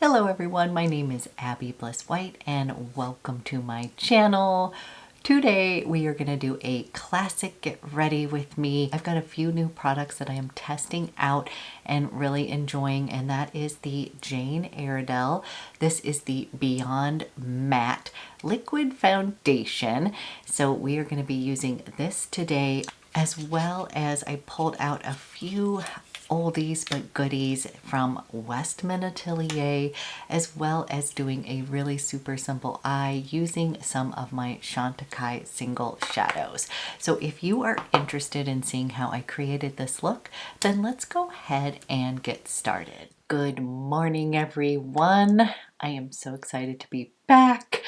Hello everyone, my name is Abby Bliss White and welcome to my channel. Today we are going to do a classic get ready with me. I've got a few new products that I am testing out and really enjoying, and that is the Jane Iredale. This is the Beyond Matte Liquid Foundation. So we are going to be using this today, as well as I pulled out a few oldies but goodies from Westman Atelier, as well as doing a really super simple eye using some of my Chantecaille single shadows. So if you are interested in seeing how I created this look, then let's go ahead and get started. Good morning everyone. I am so excited to be back.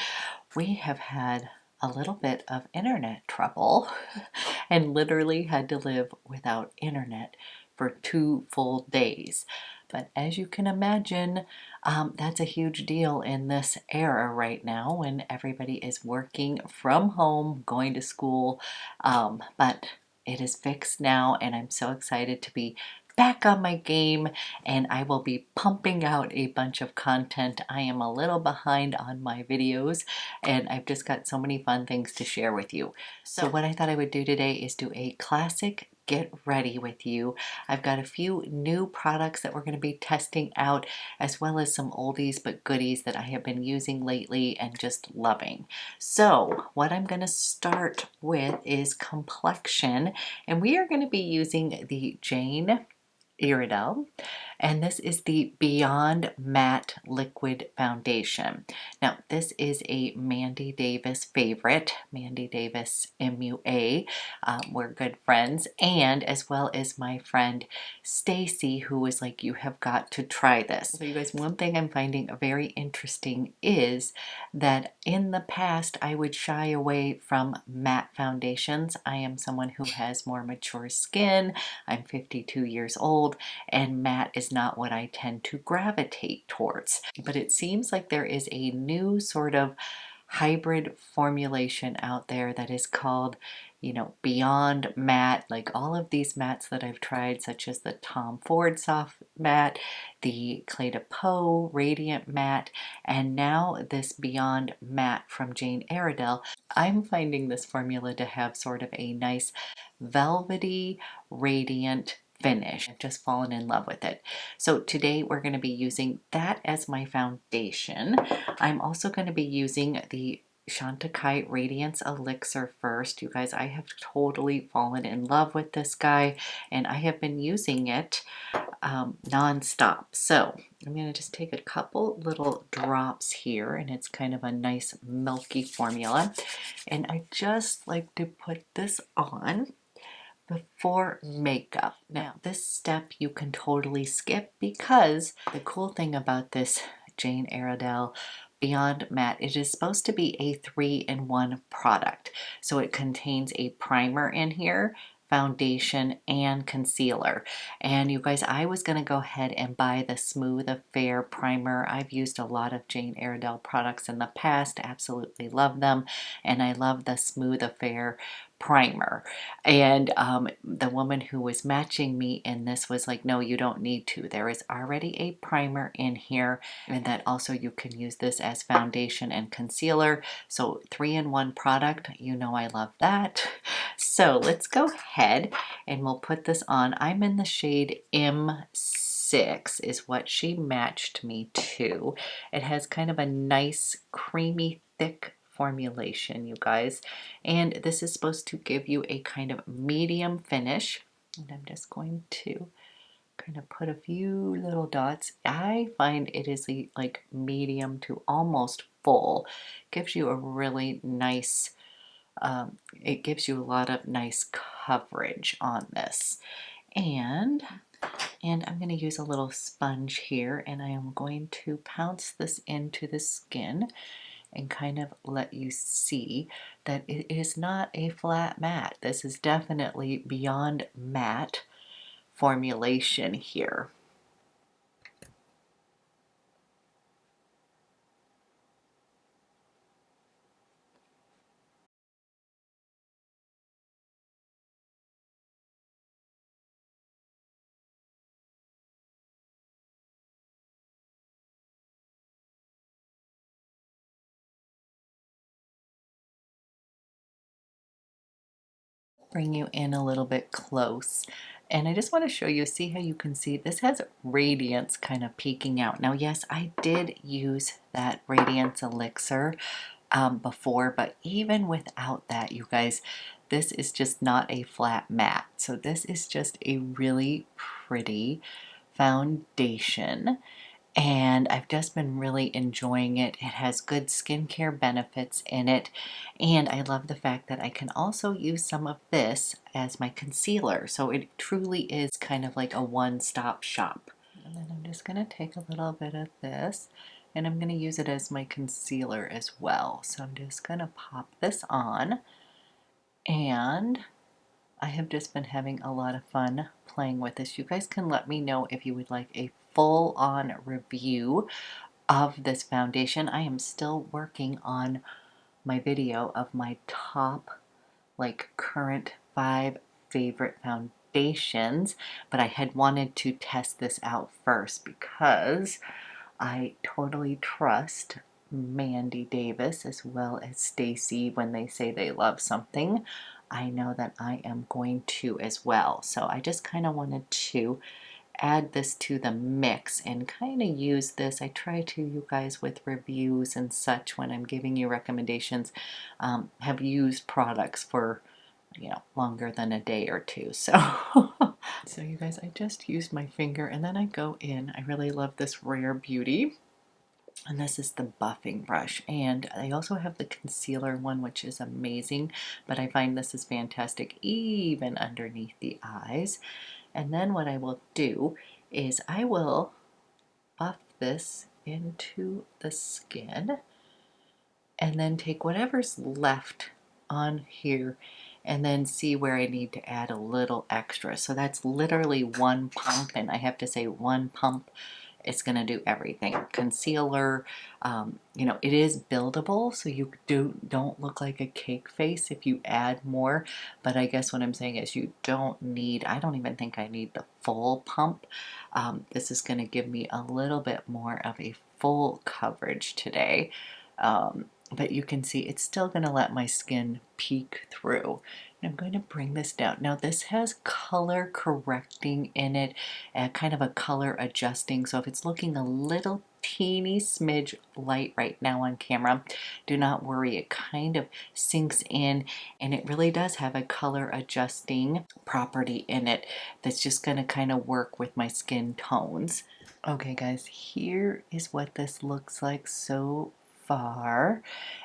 We have had a little bit of internet trouble and literally had to live without internet for 2 full days. But as you can imagine, that's a huge deal in this era right now when everybody is working from home, going to school. But it is fixed now, and I'm so excited to be back on my game, and I will be pumping out a bunch of content. I am a little behind on my videos, and I've just got so many fun things to share with you. So what I thought I would do today is do a classic get ready with you. I've got a few new products that we're going to be testing out, as well as some oldies but goodies that I have been using lately and just loving. So what I'm going to start with is complexion, and we are going to be using the Jane Iredale, and this is the Beyond Matte Liquid Foundation. Now this is a Mandy Davis favorite, Mandy Davis MUA. We're good friends, and as well as my friend Stacy, who was like, you have got to try this. So you guys, one thing I'm finding very interesting is that in the past I would shy away from matte foundations. I am someone who has more mature skin. I'm 52 years old, and matte is not what I tend to gravitate towards. But it seems like there is a new sort of hybrid formulation out there that is called, Beyond Matte. Like all of these mattes that I've tried, such as the Tom Ford Soft Matte, the Clé de Peau Radiant Matte, and now this Beyond Matte from Jane Iredale. I'm finding this formula to have sort of a nice velvety, radiant finish. I've just fallen in love with it. So today we're going to be using that as my foundation. I'm also going to be using the Chantecaille Radiance Elixir first. You guys, I have totally fallen in love with this guy, and I have been using it non-stop. So I'm going to just take a couple little drops here, and it's kind of a nice milky formula, and I just like to put this on before makeup. Now this step you can totally skip, because the cool thing about this Jane Iredale Beyond Matte, it is supposed to be a 3-in-1 product. So it contains a primer in here, foundation, and concealer. And you guys, I was going to go ahead and buy the Smooth Affair primer. I've used a lot of Jane Iredale products in the past, absolutely love them, and I love the Smooth Affair primer. And the woman who was matching me in this was like, no, you don't need to. There is already a primer in here, and that also you can use this as foundation and concealer. So 3-in-1 product, I love that. So let's go ahead and we'll put this on. I'm in the shade M6 is what she matched me to. It has kind of a nice creamy thick formulation, you guys, and this is supposed to give you a kind of medium finish. And I'm just going to kind of put a few little dots. I find it is like medium to almost full. Gives you a really nice it gives you a lot of nice coverage on this. And I'm going to use a little sponge here, and I am going to pounce this into the skin and kind of let you see that it is not a flat matte. This is definitely Beyond Matte formulation here. bring you in a little bit close. And I just want to show you, see how you can see this has radiance kind of peeking out. Now, yes, I did use that Radiance Elixir before, but even without that, you guys, this is just not a flat matte. So this is just a really pretty foundation. And I've just been really enjoying it. It has good skincare benefits in it. And I love the fact that I can also use some of this as my concealer. So it truly is kind of like a one-stop shop. And then I'm just going to take a little bit of this and I'm going to use it as my concealer as well. So I'm just going to pop this on, and I have just been having a lot of fun playing with this. You guys can let me know if you would like a full-on review of this foundation. I am still working on my video of my top, like, current 5 favorite foundations, but I had wanted to test this out first because I totally trust Mandy Davis as well as Stacy when they say they love something. I know that I am going to as well. So I just kind of wanted to add this to the mix and kind of use this. I try to, you guys, with reviews and such, when I'm giving you recommendations, have used products for, you know, longer than a day or two. So so you guys, I just used my finger and then I go in. I really love this Rare Beauty. And this is the buffing brush, and I also have the concealer one, which is amazing, but I find this is fantastic even underneath the eyes. And then what I will do is I will buff this into the skin and then take whatever's left on here and then see where I need to add a little extra. So that's literally one pump, and I have to say one pump, it's going to do everything. Concealer, you know, it is buildable, so you don't look like a cake face if you add more. But I guess what I'm saying is you don't need, I don't even think I need the full pump. This is going to give me a little bit more of a full coverage today. But you can see it's still going to let my skin peek through. And I'm going to bring this down. Now this has color correcting in it, kind of a color adjusting. So if it's looking a little teeny smidge light right now on camera, do not worry. It kind of sinks in, and it really does have a color adjusting property in it that's just going to kind of work with my skin tones. Okay guys, here is what this looks like so far.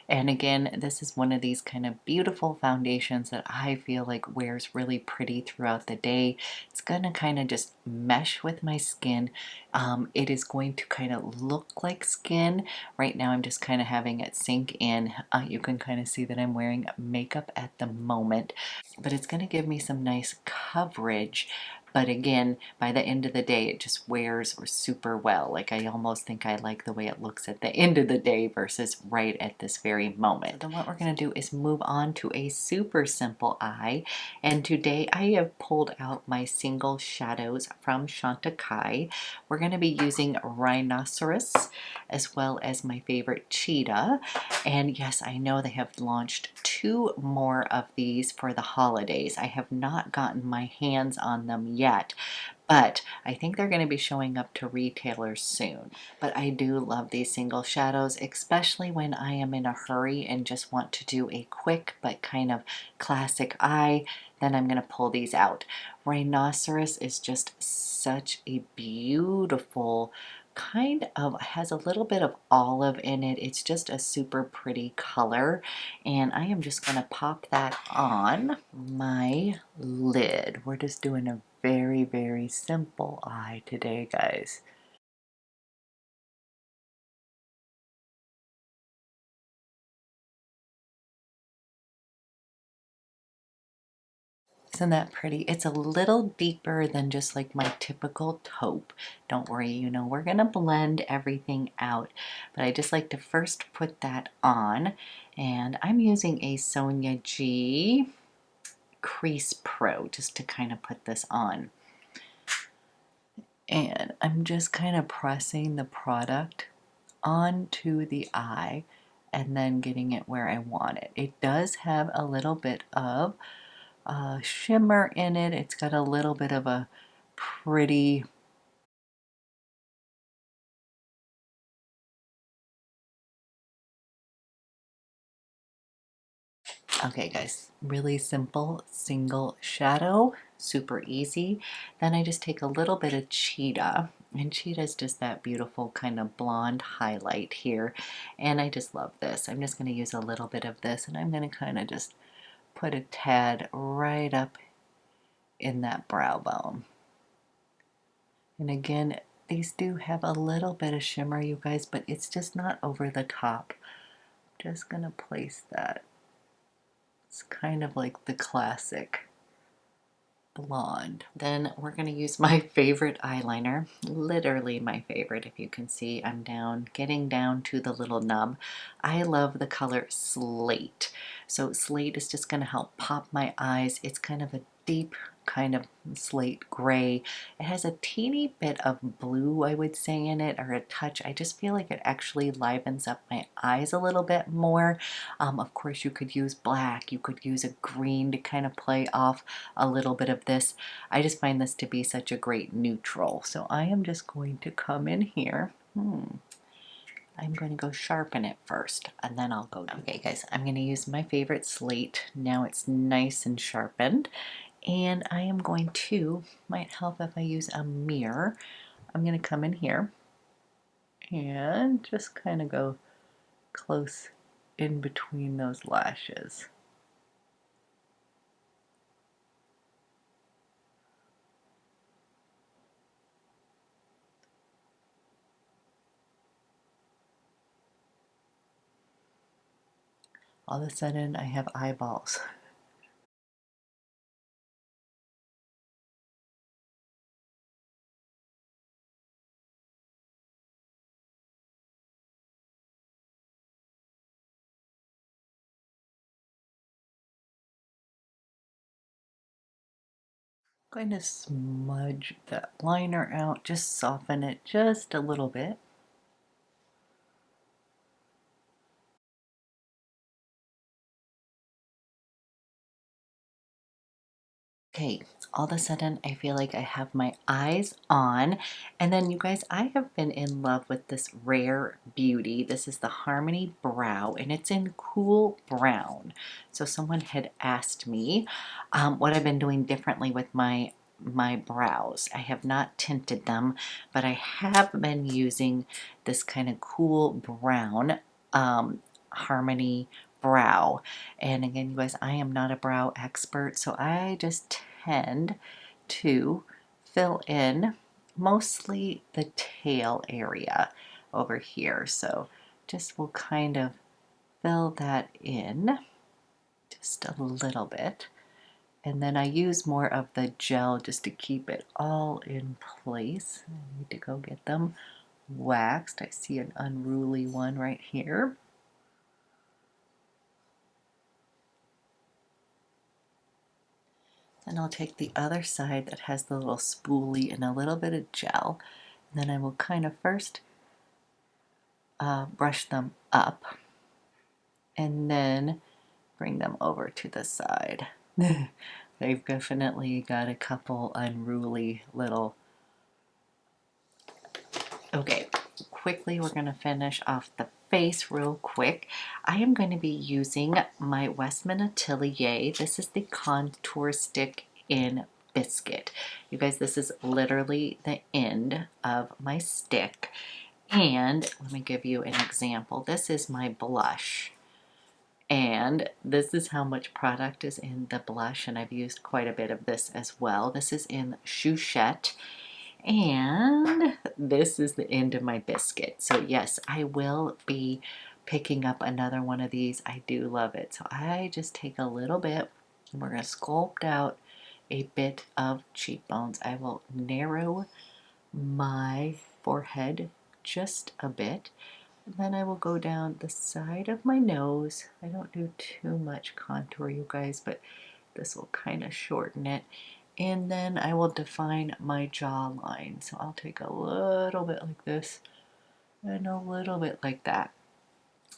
And again, this is one of these kind of beautiful foundations that I feel like wears really pretty throughout the day. It's going to kind of just mesh with my skin. It is going to kind of look like skin. Right now I'm just kind of having it sink in. You can kind of see that I'm wearing makeup at the moment, but it's going to give me some nice coverage. But again, by the end of the day, it just wears super well. Like, I almost think I like the way it looks at the end of the day versus right at this very moment. So then what we're going to do is move on to a super simple eye. And today I have pulled out my single shadows from Chantecaille. We're going to be using Rhinoceros as well as my favorite Cheetah. And yes, I know they have launched 2 more of these for the holidays. I have not gotten my hands on them yet, but I think they're going to be showing up to retailers soon. But I do love these single shadows, especially when I am in a hurry and just want to do a quick but kind of classic eye. Then I'm going to pull these out. Rhinoceros is just such a beautiful, kind of has a little bit of olive in it. It's just a super pretty color, and I am just going to pop that on my lid. We're just doing a very, very simple eye today, guys. Isn't that pretty? It's a little deeper than just like my typical taupe. Don't worry, you know, we're gonna blend everything out, but I just like to first put that on, and I'm using a Sonia G Crease Pro just to kind of put this on. And I'm just kind of pressing the product onto the eye and then getting it where I want it. It does have a little bit of shimmer in it. It's got a little bit of a pretty, okay guys, really simple single shadow, super easy. Then I just take a little bit of Cheetah, and Cheetah is just that beautiful kind of blonde highlight here, and I just love this. I'm just going to use a little bit of this, and I'm going to kind of just put a tad right up in that brow bone. And again, these do have a little bit of shimmer, you guys, but it's just not over the top. Just gonna place that. It's kind of like the classic blonde. Then we're gonna use my favorite eyeliner, literally my favorite. If you can see, I'm getting down to the little nub. I love the color Slate. So Slate is just gonna help pop my eyes. It's kind of a deep kind of slate gray. It has a teeny bit of blue, I would say, in it, or a touch. I just feel like it actually livens up my eyes a little bit more. Of course, you could use black, you could use a green to kind of play off a little bit of this. I just find this to be such a great neutral. So I am just going to come in here. I'm going to go sharpen it first, and then I'll go. Okay guys, I'm going to use my favorite Slate. Now it's nice and sharpened. And I am going to, might help if I use a mirror. I'm going to come in here and just kind of go close in between those lashes. All of a sudden I have eyeballs. Going to smudge that liner out, just soften it just a little bit. Okay, all of a sudden I feel like I have my eyes on, and then you guys, I have been in love with this Rare Beauty. This is the Harmony Brow, and it's in cool brown. So someone had asked me what I've been doing differently with my brows. I have not tinted them, but I have been using this kind of cool brown Harmony brow. And again, you guys, I am not a brow expert, so I just tend to fill in mostly the tail area over here. So just will kind of fill that in just a little bit. And then I use more of the gel just to keep it all in place. I need to go get them waxed. I see an unruly one right here. Then I'll take the other side that has the little spoolie and a little bit of gel. And then I will kind of first brush them up and then bring them over to the side. They've definitely got a couple unruly little. Okay, quickly we're going to finish off the face real quick. I am going to be using my Westman Atelier. This is the contour stick in Biscuit. You guys, this is literally the end of my stick. And let me give you an example. This is my blush. And this is how much product is in the blush. And I've used quite a bit of this as well. This is in Chouchette. And this is the end of my Biscuit. So yes, I will be picking up another one of these. I do love it. So I just take a little bit and we're going to sculpt out a bit of cheekbones. I will narrow my forehead just a bit. And then I will go down the side of my nose. I don't do too much contour, you guys, but this will kind of shorten it. And then I will define my jawline. So I'll take a little bit like this and a little bit like that.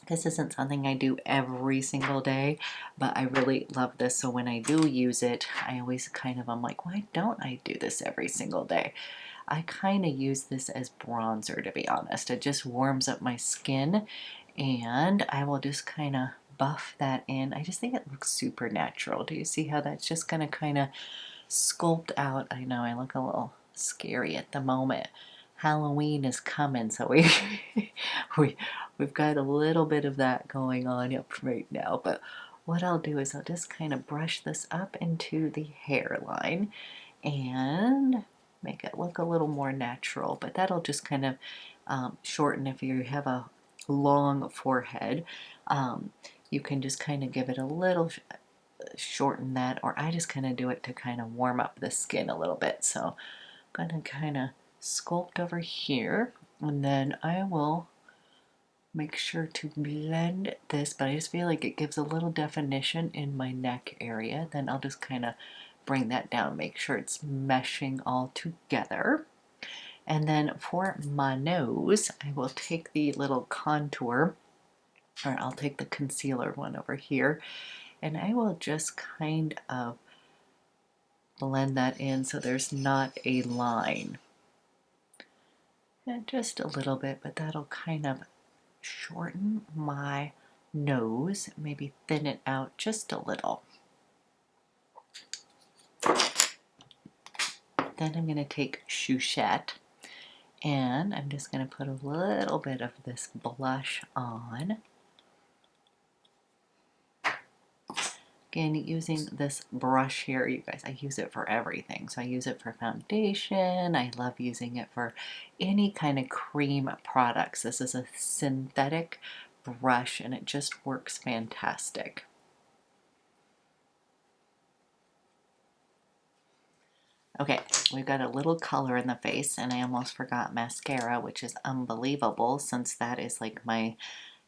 This isn't something I do every single day, but I really love this. So when I do use it, I always I'm like, why don't I do this every single day? I kind of use this as bronzer, to be honest. It just warms up my skin, and I will just kind of buff that in. I just think it looks super natural. Do you see how that's just going to kind of sculpt out? I know I look a little scary at the moment. Halloween is coming, so we've got a little bit of that going on up right now. But what I'll do is I'll just kind of brush this up into the hairline and make it look a little more natural. But that'll just kind of shorten if you have a long forehead. You can just kind of give it a little shorten that, or I just kind of do it to kind of warm up the skin a little bit. So I'm going to kind of sculpt over here, and then I will make sure to blend this, but I just feel like it gives a little definition in my neck area. Then I'll just kind of bring that down, make sure it's meshing all together. And then for my nose, I will take the little contour, or I'll take the concealer one over here, and I will just kind of blend that in so there's not a line. And just a little bit, but that'll kind of shorten my nose, maybe thin it out just a little. Then I'm going to take Chouchette, and I'm just going to put a little bit of this blush on. Again, using this brush here, you guys, I use it for everything. So I use it for foundation. I love using it for any kind of cream products. This is a synthetic brush, and it just works fantastic. Okay, we've got a little color in the face, and I almost forgot mascara, which is unbelievable since that is like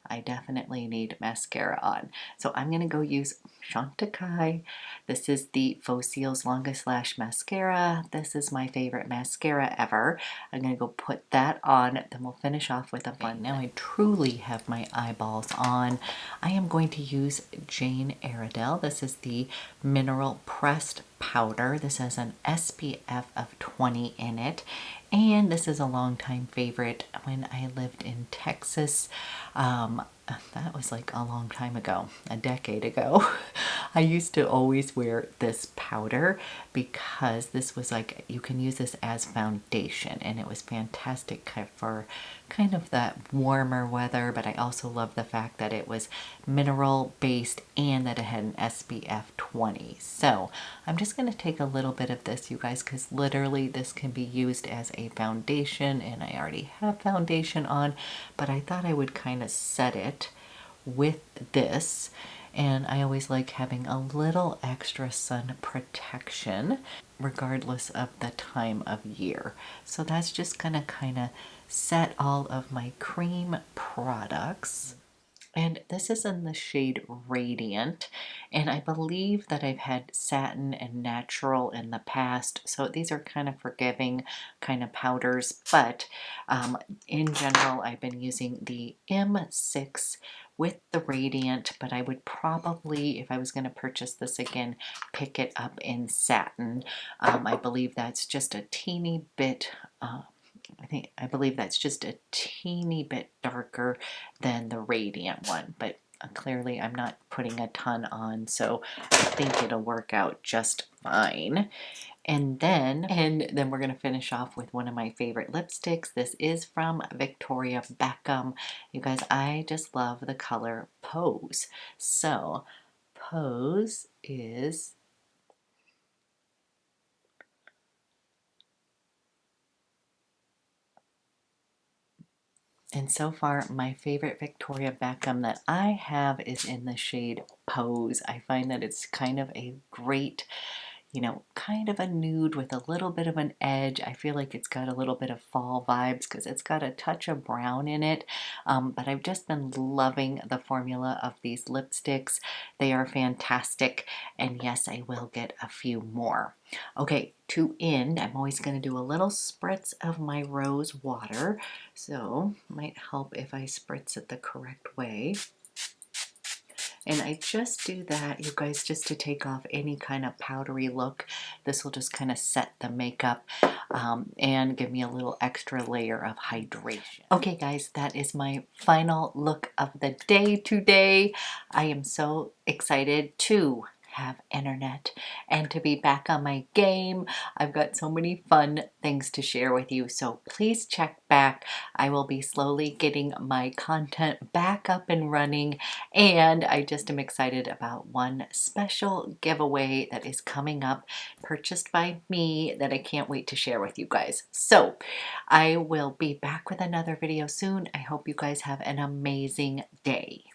I definitely need mascara on. So I'm going to go use Chantecaille. This is the Faux CILS Longest Lash Mascara. This is my favorite mascara ever. I'm going to go put that on, then we'll finish off with a fun. Now I truly have my eyeballs on. I am going to use Jane Iredale. This is the Mineral Pressed Powder. This has an SPF of 20 in it. And this is a longtime favorite when I lived in Texas. That was like a long time ago, a decade ago. I used to always wear this powder because this was like, you can use this as foundation, and it was fantastic for kind of that warmer weather, but I also love the fact that it was mineral based and that it had an SPF 20. So I'm just going to take a little bit of this, you guys, because literally this can be used as a foundation, and I already have foundation on, but I thought I would kind of set it with this. And I always like having a little extra sun protection regardless of the time of year. So that's just gonna kind of set all of my cream products. And this is in the shade Radiant, and I believe that I've had satin and natural in the past, so these are kind of forgiving kind of powders, but in general I've been using the M6 with the Radiant, but I would probably, if I was going to purchase this again, pick it up in satin. I believe that's just a teeny bit I believe that's just a teeny bit darker than the Radiant one, but clearly I'm not putting a ton on, so I think it'll work out just fine. And then we're going to finish off with one of my favorite lipsticks. This is from Victoria Beckham. You guys, I just love the color Pose. So Pose is... And so far, my favorite Victoria Beckham that I have is in the shade Pose. I find that it's kind of a great, you know, kind of a nude with a little bit of an edge. I feel like it's got a little bit of fall vibes because it's got a touch of brown in it. But I've just been loving the formula of these lipsticks. They are fantastic. And yes, I will get a few more. Okay, to end, I'm always going to do a little spritz of my rose water. So, might help if I spritz it the correct way. And I just do that, you guys, just to take off any kind of powdery look. This will just kind of set the makeup and give me a little extra layer of hydration. Okay guys, that is my final look of the day today. I am so excited to have internet and to be back on my game. I've got so many fun things to share with you, so please check back. I will be slowly getting my content back up and running, and I just am excited about one special giveaway that is coming up, purchased by me, that I can't wait to share with you guys. So I will be back with another video soon. I hope you guys have an amazing day.